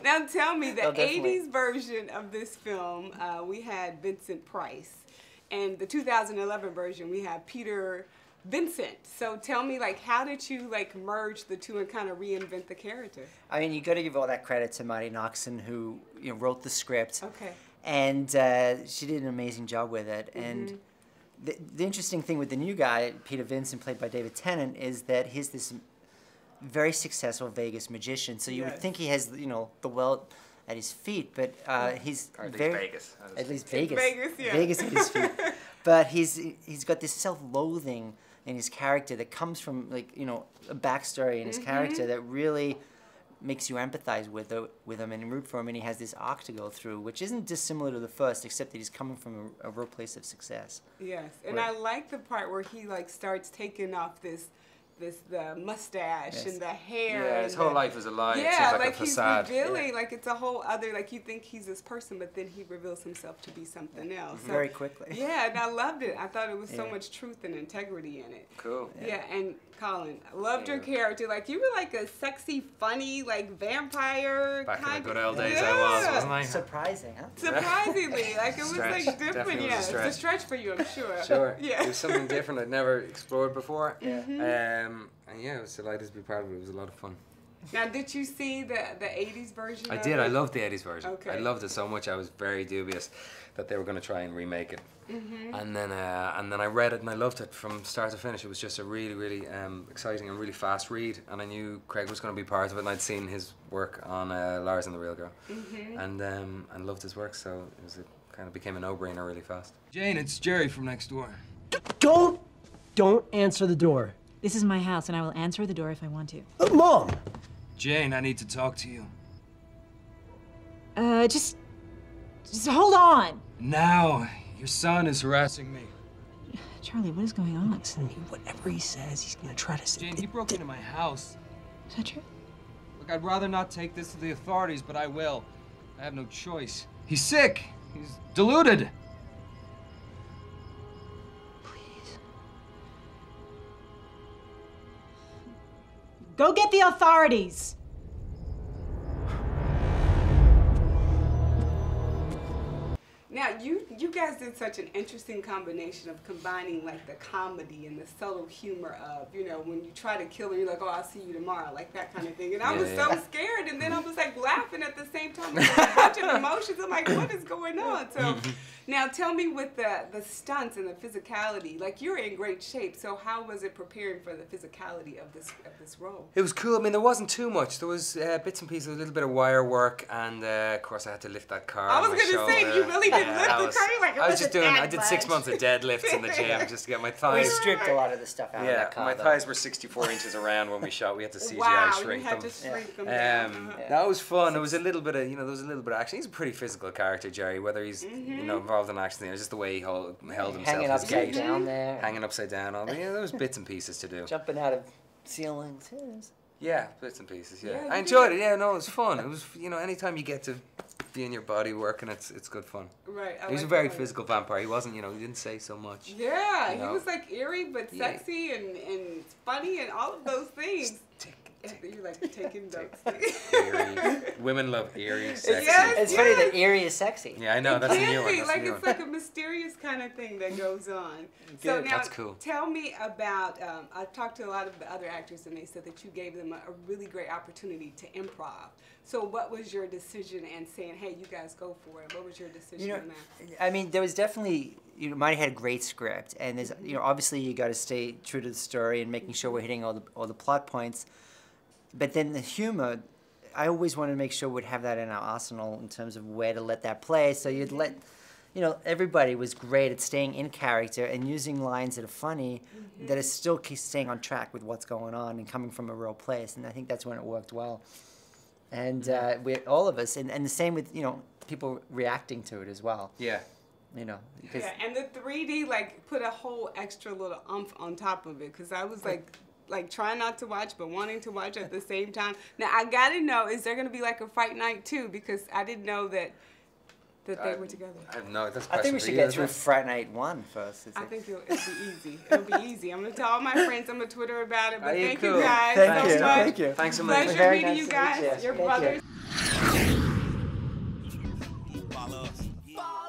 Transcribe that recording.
Now tell me, the 80s version of this film, we had Vincent Price, and the 2011 version we have Peter Vincent. So tell me, like, how did you like merge the two and kind of reinvent the character? I mean, you got to give all that credit to Marty Noxon, who wrote the script. Okay. And she did an amazing job with it. And the interesting thing with the new guy, Peter Vincent, played by David Tennant, is that he's this very successful Vegas magician. So you would think he has, the world at his feet, but he's or at least very Vegas. At least Vegas. Vegas, yeah. Vegas at his feet. But he's got this self-loathing in his character that comes from a backstory in his character that really makes you empathize with him and root for him, and he has this arc to go through, which isn't dissimilar to the first, except that he's coming from a real place of success. Yes, and I like the part where he starts taking off the mustache and the hair. Yeah, his whole life is a lie. Yeah, it's like a facade. He's revealing, like it's a whole other, like you think he's this person, but then he reveals himself to be something else. So, very quickly. Yeah, and I loved it. I thought it was so much truth and integrity in it. Cool. Yeah, and Colin, I loved your character. Like you were like a sexy, funny, like vampire. Back in the good old days, yeah. I was, wasn't I? Surprising, huh? Surprisingly, like it was Stretch. like different. Definitely Yeah, was a it's a stretch for you, I'm sure. Sure. Yeah. It was something different I'd never explored before. Yeah. And yeah, I was delighted to be part of it. It was a lot of fun. Now, did you see the 80s version? I did. I loved the 80s version. Okay. I loved it so much. I was very dubious that they were going to try and remake it. And then I read it and I loved it from start to finish. It was just a really, really exciting and really fast read. And I knew Craig was going to be part of it. And I'd seen his work on Lars and the Real Girl, and loved his work. So it was kind of became a no-brainer really fast. Jane, it's Jerry from next door. Don't answer the door. This is my house, and I will answer the door if I want to. Mom! Jane, I need to talk to you. Just hold on. Now, your son is harassing me. Charlie, what is going on? Listen to me. Whatever he says, he's gonna try to say. Jane, he broke into my house. Is that true? Look, I'd rather not take this to the authorities, but I will. I have no choice. He's sick. He's deluded. Go get the authorities. Now, you guys did such an interesting combination of combining like the comedy and the subtle humor of, when you try to kill her, you're like, oh, I'll see you tomorrow, like that kind of thing. And I was so scared, and then I was like laughing at the same time. Like, a bunch of emotions. I'm like, what is going on? So now tell me with the stunts and the physicality, like you're in great shape. So how was it preparing for the physicality of this role? It was cool. I mean, there wasn't too much. There was bits and pieces, a little bit of wire work, and of course I had to lift that car. I was going to say, you really did lift the car. I was just doing. I did 6 months of deadlifts in the gym just to get my thighs. We stripped a lot of the stuff out of that car. My thighs were 64 inches around when we shot. We had to CGI shrink them. Wow, you had to shrink them down. That was fun. There was a little bit of, there was a little bit of action. He's a pretty physical character, Jerry. Whether he's, involved in action, just the way he held himself. Hanging upside down there. Hanging upside down. There was bits and pieces to do. Jumping out of ceilings. Yeah, bits and pieces. Yeah, I enjoyed it. Yeah, no, it was fun. It was, anytime you get to be in your body working, it's good fun. Right. He was a very physical vampire. He wasn't, he didn't say so much. Yeah, he was like eerie but sexy and funny and all of those things. You're like taking notes. Eerie. Women love eerie, sexy. It's funny that eerie is sexy. Yeah, I know. That's a new one. It's like a mysterious kind of thing that goes on. So now, that's cool. Tell me about. I've talked to a lot of the other actors, and they said that you gave them a really great opportunity to improv. So what was your decision in saying, "Hey, you guys go for it"? What was your decision on that? I mean, there was definitely. Marty had a great script, and there's obviously you got to stay true to the story and making sure we're hitting all the plot points. But then the humor, I always wanted to make sure we'd have that in our arsenal in terms of where to let that play. So you'd let, everybody was great at staying in character and using lines that are funny, that are still staying on track with what's going on and coming from a real place. And I think that's when it worked well. And all of us, and the same with, people reacting to it as well. Yeah. And the 3D put a whole extra little oomph on top of it, because I was like trying not to watch but wanting to watch at the same time. Now I gotta know, is there gonna be like a Fright Night 2? Because I didn't know that they were together. I think we should get through Fright Night 1 first. I think it'll be easy. It'll be easy. I'm gonna tell all my friends. I'm gonna Twitter about it. But thank cool. you guys Thank so you. much. Thank you. Thanks so much. Pleasure meeting you guys. Your brothers. Fall